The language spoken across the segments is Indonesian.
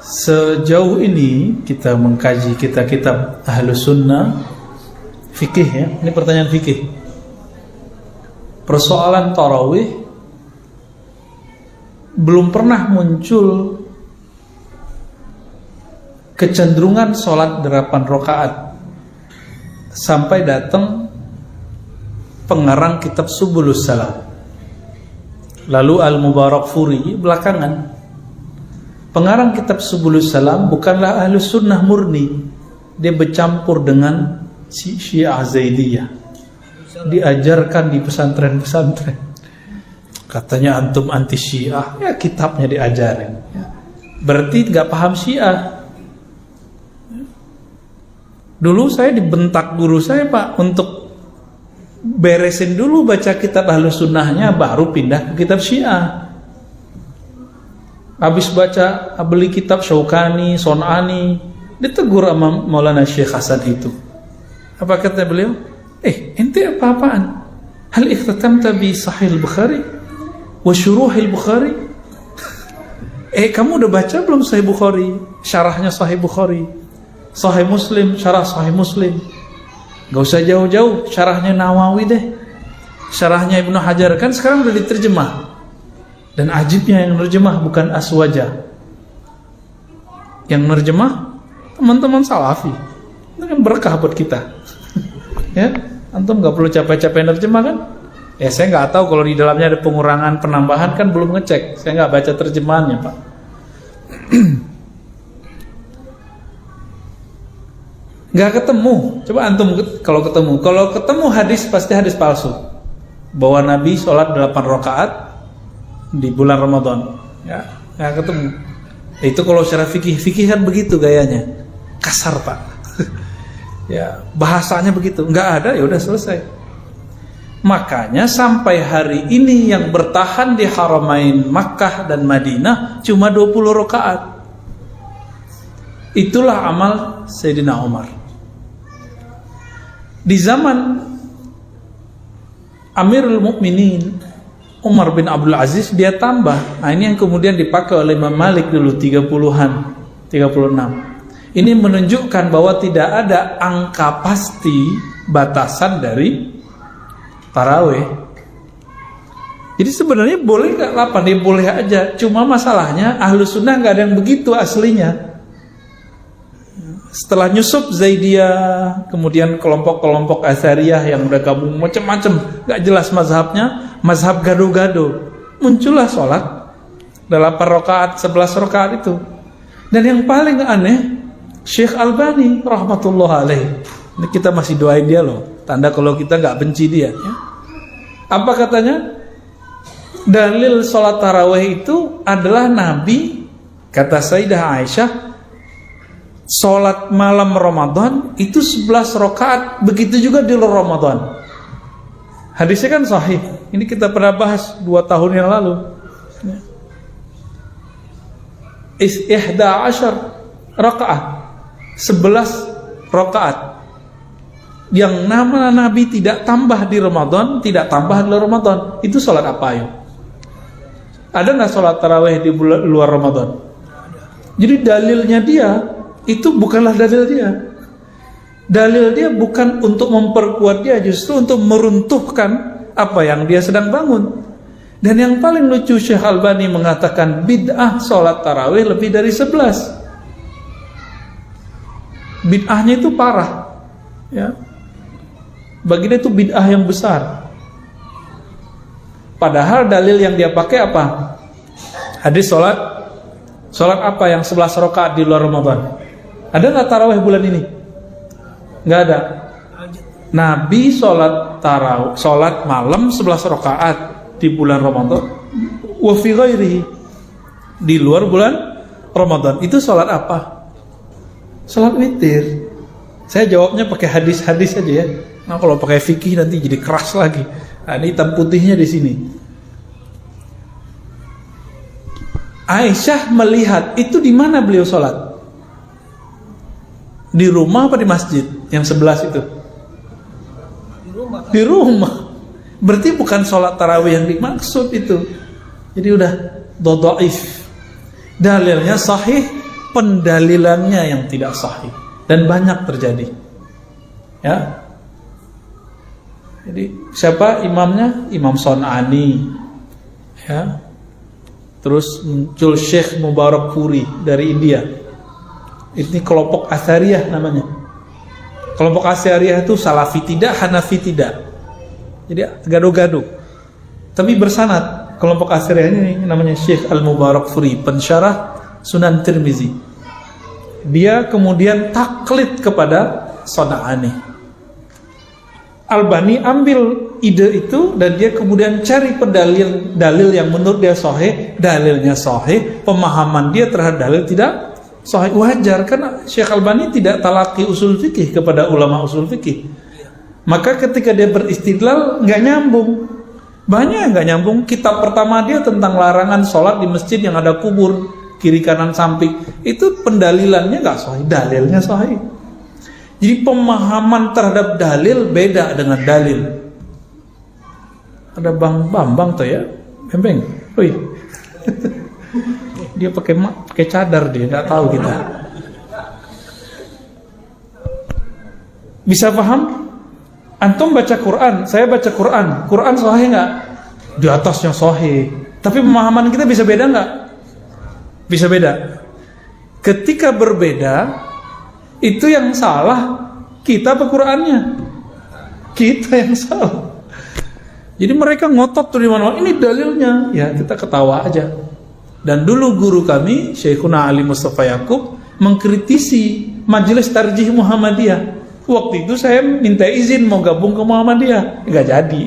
Sejauh ini kita mengkaji kitab Ahlus Sunnah fikih ya. Ini pertanyaan fikih. Persoalan tarawih belum pernah muncul kecenderungan sholat 8 rakaat sampai datang pengarang kitab Subulus Salam, lalu Al-Mubarakfuri belakangan. Pengarang kitab Subulus Salam bukanlah Ahlus Sunnah murni, dia bercampur dengan Syiah Zaidiyah, diajarkan di pesantren-pesantren. Katanya antum anti Syiah, ya kitabnya diajarin. Berarti nggak paham Syiah. Dulu saya dibentak guru saya, Pak, untuk beresin dulu baca kitab Ahlus Sunnahnya, baru pindah ke kitab Syiah. Habis baca beli kitab Syaukani, Son'ani, ditegur sama Maulana Syekh Hasan itu. Apa kata beliau? Ente apa-apaan? Hal ikhtatamta bi Sahih Bukhari wa Syuruhil Bukhari? Kamu udah baca belum Sahih Bukhari? Syarahnya Sahih Bukhari, Sahih Muslim, syarah Sahih Muslim. Gak usah jauh-jauh, syarahnya Nawawi deh, syarahnya Ibnu Hajar, kan sekarang udah diterjemah. Dan ajibnya yang nerjemah bukan Aswaja, yang nerjemah teman-teman Salafi. Itu kan berkah buat kita. Ya, antum gak perlu capek-capek nerjemah kan? Ya saya nggak tahu kalau di dalamnya ada pengurangan, penambahan, kan belum ngecek. Saya nggak baca terjemahannya, Pak. Nggak ketemu. Coba antum kalau ketemu hadis, pasti hadis palsu bahwa Nabi sholat 8 rakaat di bulan Ramadan. Ya, nggak ketemu. Itu kalau secara fikih kan begitu gayanya, kasar, Pak. Ya, bahasanya begitu. Nggak ada, ya udah selesai. Makanya sampai hari ini yang bertahan di Haramain Makkah dan Madinah cuma 20 rakaat. Itulah amal Sayyidina Umar. Di zaman Amirul Mukminin Umar bin Abdul Aziz dia tambah. Nah, ini yang kemudian dipakai oleh Imam Malik dulu 30-an, 36. Ini menunjukkan bahwa tidak ada angka pasti batasan dari tarawih. Jadi sebenarnya boleh nggak 8? Ya boleh aja. Cuma masalahnya Ahlus Sunnah nggak ada yang begitu aslinya. Setelah nyusup Zaidiyah, kemudian kelompok-kelompok Asyariyah yang udah gabung macam-macam, nggak jelas mazhabnya, mazhab gado-gado, muncullah sholat 8 rakaat, 11 rakaat itu. Dan yang paling aneh, Syekh Albani rahmatullah alaih. Ini kita masih doain dia loh. Tanda kalau kita nggak benci dia. Ya. Apa katanya? Dalil sholat tarawih itu adalah Nabi, kata Sayyidah Aisyah, sholat malam Ramadan itu 11 rakaat. Begitu juga di luar Ramadan. Hadisnya kan sahih. Ini kita pernah bahas 2 tahun yang lalu. Ihda asyar rakaat, 11 rakaat. Yang nama Nabi tidak tambah di Ramadan, tidak tambah di luar Ramadan. Itu sholat apa yuk? Ada nggak sholat tarawih di luar Ramadan? Jadi dalilnya dia itu bukanlah dalil dia. Dalil dia bukan untuk memperkuat dia, justru untuk meruntuhkan apa yang dia sedang bangun. Dan yang paling lucu, Syekh Albani mengatakan bid'ah sholat tarawih lebih dari 11. Bid'ahnya itu parah, ya. Bagi dia itu bid'ah yang besar. Padahal dalil yang dia pakai apa? Hadis sholat apa yang 11 rakaat di luar Ramadan? Ada nggak tarawih bulan ini? Nggak ada. Nabi sholat malam 11 rakaat di bulan Ramadan. Wa fi ghairihi, di luar bulan Ramadan. Itu sholat apa? Sholat witir. Saya jawabnya pakai hadis-hadis aja ya. Nah, kalau pakai fikih nanti jadi keras lagi. Nah, ini hitam putihnya di sini. Aisyah melihat itu di mana beliau sholat? Di rumah apa di masjid? Yang 11 itu? Di rumah. Berarti bukan sholat tarawih yang dimaksud itu. Jadi udah dhaif. Dalilnya sahih pendalilannya yang tidak sahih, dan banyak terjadi. Ya. Jadi siapa imamnya? Imam Son'ani. Ya. Terus muncul Syekh Mubarak Puri dari India. Ini kelompok Asy'ariyah namanya. Kelompok Asy'ariyah itu Salafi tidak, Hanafi tidak. Jadi gaduh-gaduh. Tapi bersanad. Kelompok Asy'ariyah ini namanya Syekh Al-Mubarak Puri, pensyarah Sunan Tirmizi. Dia kemudian taklid kepada Son'ani. Albani ambil ide itu dan dia kemudian cari dalil yang menurut dia sahih, dalilnya sahih, pemahaman dia terhadap dalil tidak sahih. Wajar, karena Syekh Albani tidak talaki usul fikih kepada ulama usul fikih. Maka ketika dia beristidlal nggak nyambung, banyak nggak nyambung. Kitab pertama dia tentang larangan sholat di masjid yang ada kubur kiri kanan samping, itu pendalilannya nggak sahih, dalilnya sahih. Jadi pemahaman terhadap dalil beda dengan dalil. Ada Bang Bambang tuh ya, Bembeng, woi. Dia pakai cadar, dia nggak tahu kita. Bisa paham? Antum baca Quran, saya baca Quran. Quran sahih nggak? Di atasnya sahih. Tapi pemahaman kita bisa beda nggak? Bisa beda. Ketika berbeda, itu yang salah kita apa Qur'annya? Kita yang salah. Jadi mereka ngotot tuh di mana-mana, ini dalilnya. Ya kita ketawa aja. Dan dulu guru kami Syekhuna Ali Mustafa Yaqub mengkritisi Majelis Tarjih Muhammadiyah. Waktu itu saya minta izin mau gabung ke Muhammadiyah, nggak jadi.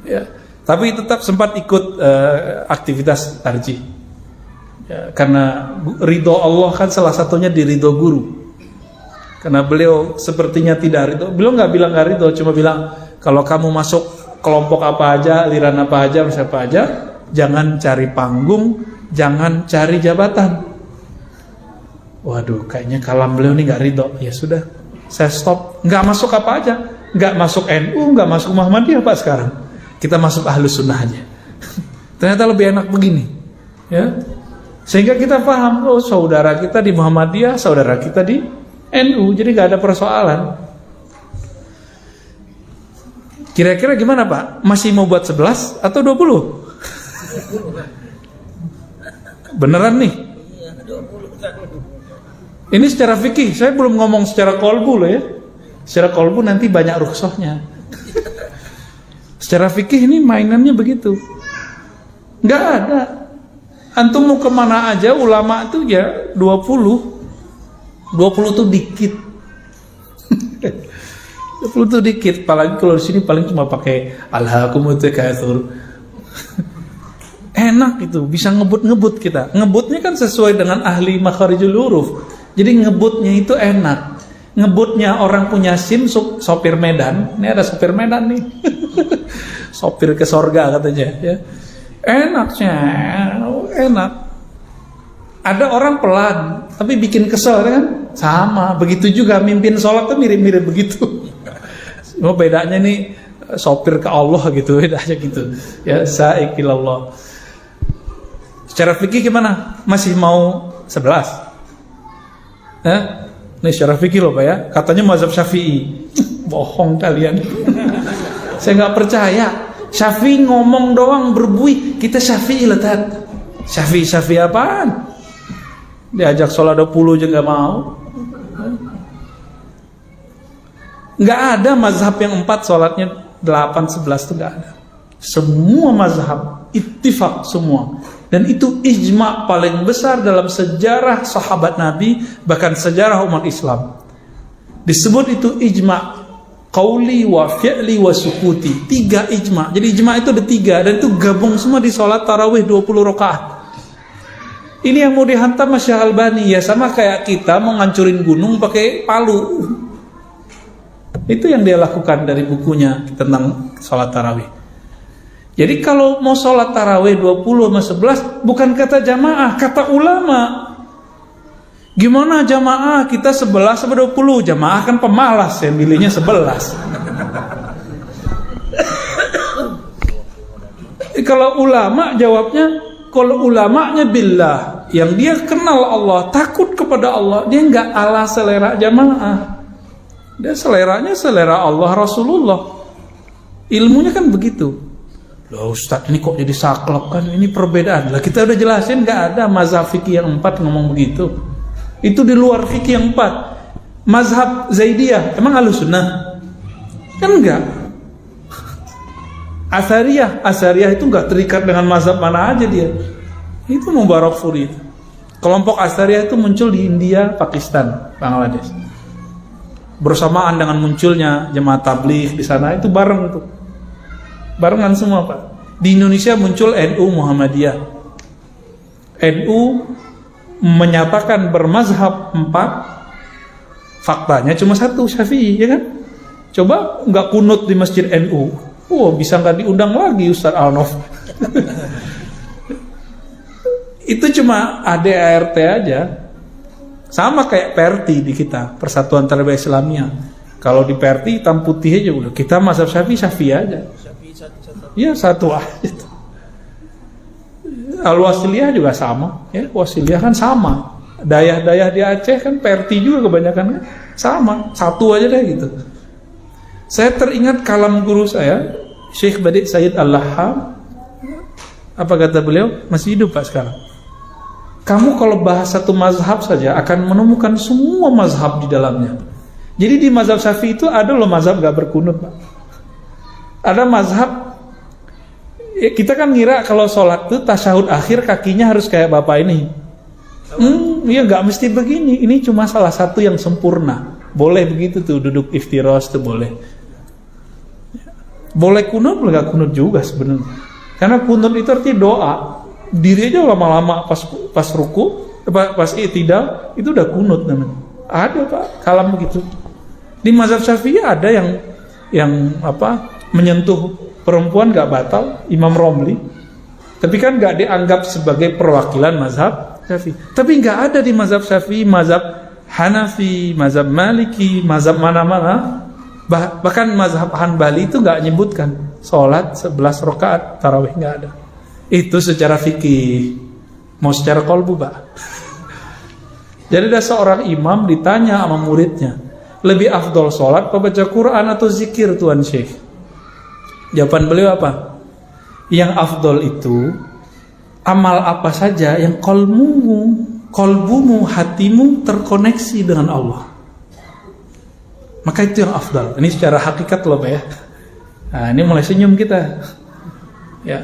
Ya, tapi tetap sempat ikut aktivitas tarjih. Ya, karena ridho Allah kan salah satunya di ridho guru. Karena beliau sepertinya tidak ridho. Beliau nggak bilang nggak ridho, cuma bilang kalau kamu masuk kelompok apa aja, aliran apa aja, siapa aja, jangan cari panggung, jangan cari jabatan. Waduh, kayaknya kalam beliau ini nggak ridho. Ya sudah, saya stop. Nggak masuk apa aja, nggak masuk NU, nggak masuk Muhammadiyah Pak sekarang. Kita masuk Ahlus Sunnah aja. Ternyata lebih enak begini, ya. Sehingga kita paham, oh saudara kita di Muhammadiyah, saudara kita di NU, jadi nggak ada persoalan. Kira-kira gimana Pak? Masih mau buat 11 atau 20? Beneran nih? Ini secara fikih, saya belum ngomong secara kolbu loh ya. Secara kolbu nanti banyak rukhsahnya. Secara fikih ini mainannya begitu. Nggak ada. Antum mau kemana aja, ulama itu ya 20. 20 tuh dikit. 20 tuh dikit, apalagi kalau di sini paling cuma pakai alhaakumut takatsur. Enak itu, bisa ngebut-ngebut kita. Ngebutnya kan sesuai dengan ahli makharijul huruf. Jadi ngebutnya itu enak. Ngebutnya orang punya SIM sopir Medan. Ini ada sopir Medan nih. Sopir ke sorga katanya ya. Enaknya, enak. Ada orang pelan, tapi bikin kesel kan? Sama, begitu juga mimpin sholat tuh mirip-mirip begitu. Cuma bedanya nih sopir ke Allah gitu, bedanya gitu. Ya, sa'ikilallah. Secara fikih gimana? Masih mau 11? Ini secara fikih loh Pak ya. Katanya mazhab Syafi'i. Bohong kalian. Saya nggak percaya. Syafi'i ngomong doang berbuih. Kita Syafi'i letat. Syafi'i apaan? Diajak sholat 20 juga nggak mau. Nggak ada mazhab yang 4 sholatnya 8, 11 itu nggak ada. Semua mazhab ittifaq semua. Dan itu ijma' paling besar dalam sejarah sahabat Nabi, bahkan sejarah umat Islam. Disebut itu ijma' qauli wa fi'li wa sukuti. 3 ijma'. Jadi ijma' itu ada 3 dan itu gabung semua di sholat tarawih 20 rakaat. Ini yang mau dihantam Syekh Albani, ya sama kayak kita mau ngancurin gunung pakai palu. Itu yang dia lakukan dari bukunya tentang sholat tarawih. Jadi kalau mau sholat tarawih 20 sama 11, bukan kata jamaah, kata ulama. Gimana jamaah? Kita 11 sama 20, jamaah kan pemalas, yang milihnya 11. Kalau ulama jawabnya, kalau ulamanya billah, yang dia kenal Allah, takut kepada Allah, dia nggak ala selera jamaah. Dia seleranya selera Allah Rasulullah. Ilmunya kan begitu. Loh Ustaz, ini kok jadi saklek kan? Ini perbedaan. Lah kita udah jelasin nggak ada mazhab fikih yang 4 ngomong begitu. Itu di luar fikih yang 4. Mazhab Zaidiyah, emang Ahlussunnah? Kan enggak. Asariyah itu enggak terikat dengan mazhab mana aja dia. Itu Mubarakfuri. Kelompok Asariyah itu muncul di India, Pakistan, Bangladesh. Bersamaan dengan munculnya jemaah tabligh di sana, itu bareng itu. Barengan semua, Pak. Di Indonesia muncul NU Muhammadiyah. NU menyatakan bermazhab 4, faktanya cuma 1, Syafi'i, ya kan? Coba nggak kunut di masjid NU, bisa nggak diundang lagi Ustaz Alnof. Itu cuma ADART aja, sama kayak PRT di kita, Persatuan Tarbiyah Islamiyah. Kalau di PRT hitam putih aja udah, kita mazhab Syafi'i aja. Iya, satu aja. Al-Wasiliyah juga sama, ya. Wasiliyah kan sama. Dayah-dayah di Aceh kan PRT juga kebanyakan kan sama, satu aja deh gitu. Saya teringat kalam guru saya, Syekh Badi Said Al-Laham. Apa kata beliau? Masih hidup Pak sekarang. Kamu kalau bahas satu mazhab saja akan menemukan semua mazhab di dalamnya. Jadi di mazhab Syafi'i itu ada loh mazhab gak berkunut, Pak. Ada mazhab, kita kan ngira kalau sholat itu tasyahud akhir kakinya harus kayak bapak ini. Iya gak mesti begini. Ini cuma salah satu yang sempurna. Boleh begitu tuh, duduk iftiros tuh boleh. Boleh kunut, boleh gak kunut juga sebenarnya. Karena kunut itu artinya doa. Diri aja lama-lama pas ruku, pas i'tidal itu udah kunut namanya. Ada Pak, kalam begitu. Di mazhab Syafi'i ada yang menyentuh perempuan gak batal, Imam Romli. Tapi kan gak dianggap sebagai perwakilan mazhab Syafi'i. Tapi gak ada di mazhab Syafi'i, mazhab Hanafi, mazhab Maliki, mazhab mana-mana. Bahkan mazhab Hanbali itu gak nyebutkan sholat 11 rakaat tarawih, gak ada. Itu secara fikih. Mau secara qalbu, Pak. Jadi ada seorang imam ditanya sama muridnya, lebih afdol sholat apa baca Quran atau zikir Tuan Syekh? Jawaban beliau apa? Yang afdol itu amal apa saja yang kolbumu, hatimu terkoneksi dengan Allah. Maka itu yang afdal. Ini secara hakikat loh Pak ya. Nah ini mulai senyum kita. Ya.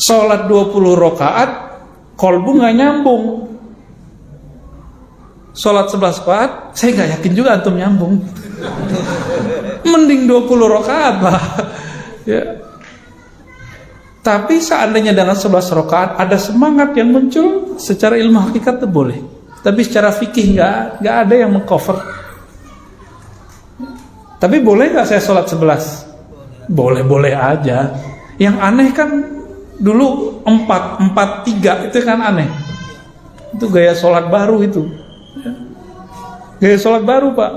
Sholat 20 rakaat, kolbu gak nyambung. Sholat 11 rakaat, saya gak yakin juga antum nyambung. Mending 20 rakaat lah. Ya. Tapi seandainya dengan 11 rakaat ada semangat yang muncul, secara ilmu hakikat itu boleh. Tapi secara fikih gak ada yang mengcover. Tapi boleh gak saya sholat 11? Boleh-boleh aja. Yang aneh kan dulu 4-4-3 itu kan aneh. Itu gaya sholat baru itu. Gaya sholat baru Pak.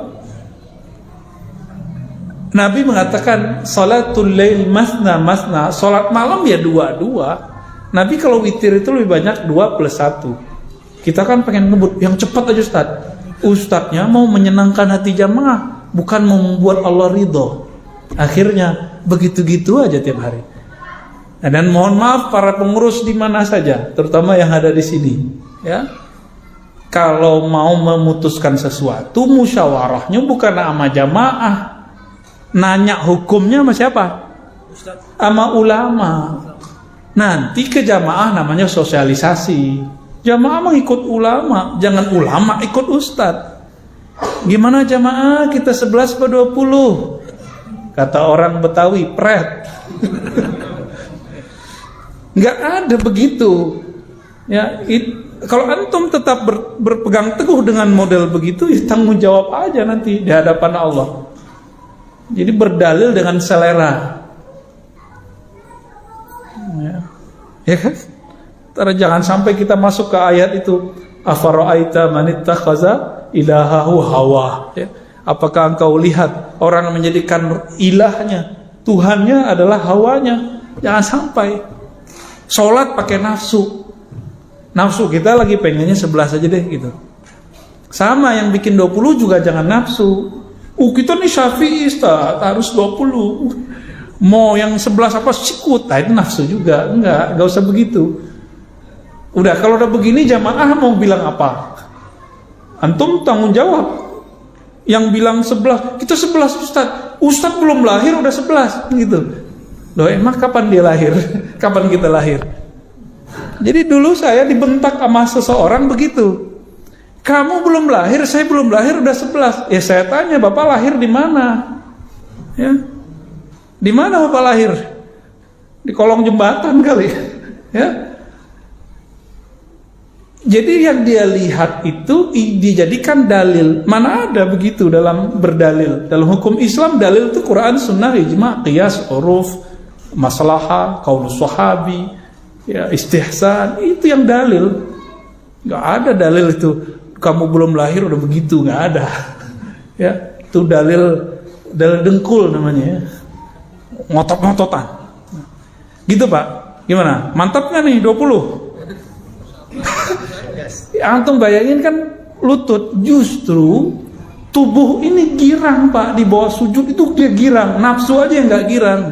Nabi mengatakan sholatul lail masna masna, sholat malam ya 2-2. Nabi kalau witir itu lebih banyak 2+1. Kita kan pengen ngebut yang cepat aja Ustaz. Ustadznya mau menyenangkan hati jamaah, bukan mau membuat Allah ridho. Akhirnya begitu-gitu aja tiap hari. Dan mohon maaf para pengurus di mana saja, terutama yang ada di sini, ya. Kalau mau memutuskan sesuatu, musyawarahnya bukan sama jamaah. Nanya hukumnya sama siapa? Sama ulama. Nanti ke jamaah namanya sosialisasi. Jamaah mengikut ulama, jangan ulama ikut ustadz. Gimana jamaah kita 11 atau 20? Kata orang Betawi, pret. Nggak ada begitu. Ya, kalau antum tetap berpegang teguh dengan model begitu, tanggung jawab aja nanti di hadapan Allah. Jadi berdalil dengan selera. Ya kan? Jangan sampai kita masuk ke ayat itu, afara'aita man ittakhadha ilahahu hawa. Ya. Apakah engkau lihat orang yang menjadikan ilahnya, Tuhannya adalah hawanya? Jangan sampai. Sholat pakai nafsu. Nafsu kita lagi pengennya 11 aja deh gitu. Sama yang bikin 20 juga jangan nafsu. Kita nih Syafi'i harus 20. Mau yang 11 apa sikut, itu nafsu juga. Enggak usah begitu. Udah kalau udah begini jamaah mau bilang apa? Antum tanggung jawab. Yang bilang 11, kita 11 Ustadz belum lahir udah 11 gitu. Loh emang kapan dia lahir? Kapan kita lahir? Jadi dulu saya dibentak sama seseorang begitu. Kamu belum lahir, saya belum lahir udah 11. Ya saya tanya, Bapak lahir di mana? Ya. Di mana Bapak lahir? Di kolong jembatan kali. Ya. Jadi yang dia lihat itu dijadikan dalil. Mana ada begitu dalam berdalil. Dalam hukum Islam dalil itu Quran, Sunnah, Ijma, Qiyas, Uruf, Maslahah, Qaulus Sahabi, ya, Istihsan. Itu yang dalil. Gak ada dalil itu kamu belum lahir udah begitu, gak ada. Ya, itu dalil dengkul namanya. Ngotot-ngototan. Gitu Pak. Gimana? Mantap gak nih 20? Antum bayangin kan lutut, justru tubuh ini girang Pak, di bawah sujud itu dia girang, nafsu aja yang nggak girang.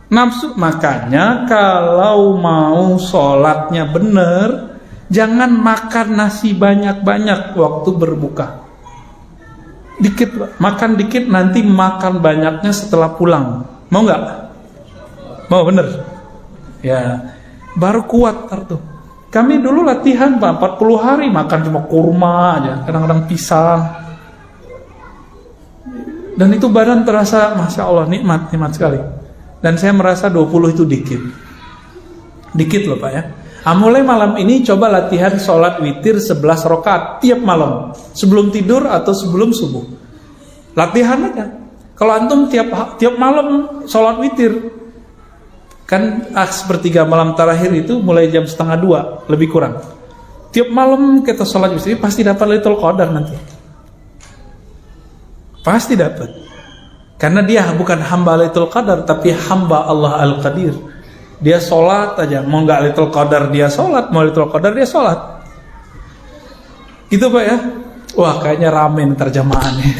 Nafsu, makanya kalau mau sholatnya bener, jangan makan nasi banyak-banyak waktu berbuka. Dikit Pak, makan dikit, nanti makan banyaknya setelah pulang. Mau nggak? Mau bener? Ya, baru kuat tuh. Kami dulu latihan Pak, 40 hari makan cuma kurma aja, kadang-kadang pisang. Dan itu badan terasa, Masya Allah, nikmat sekali. Dan saya merasa 20 itu dikit. Dikit loh Pak ya. Mulai malam ini coba latihan sholat witir 11 rakaat tiap malam. Sebelum tidur atau sebelum subuh. Latihan aja. Kalau antum tiap malam sholat witir, kan sepertiga malam terakhir itu mulai jam 1:30 lebih kurang. Tiap malam kita sholat witir pasti dapat Lailatul Qadar nanti. Pasti dapat. Karena dia bukan hamba Lailatul Qadar, tapi hamba Allah Al-Qadir. Dia sholat aja, mau nggak Lailatul Qadar dia sholat, mau Lailatul Qadar dia sholat. Gitu Pak ya. Wah kayaknya rame terjemahannya.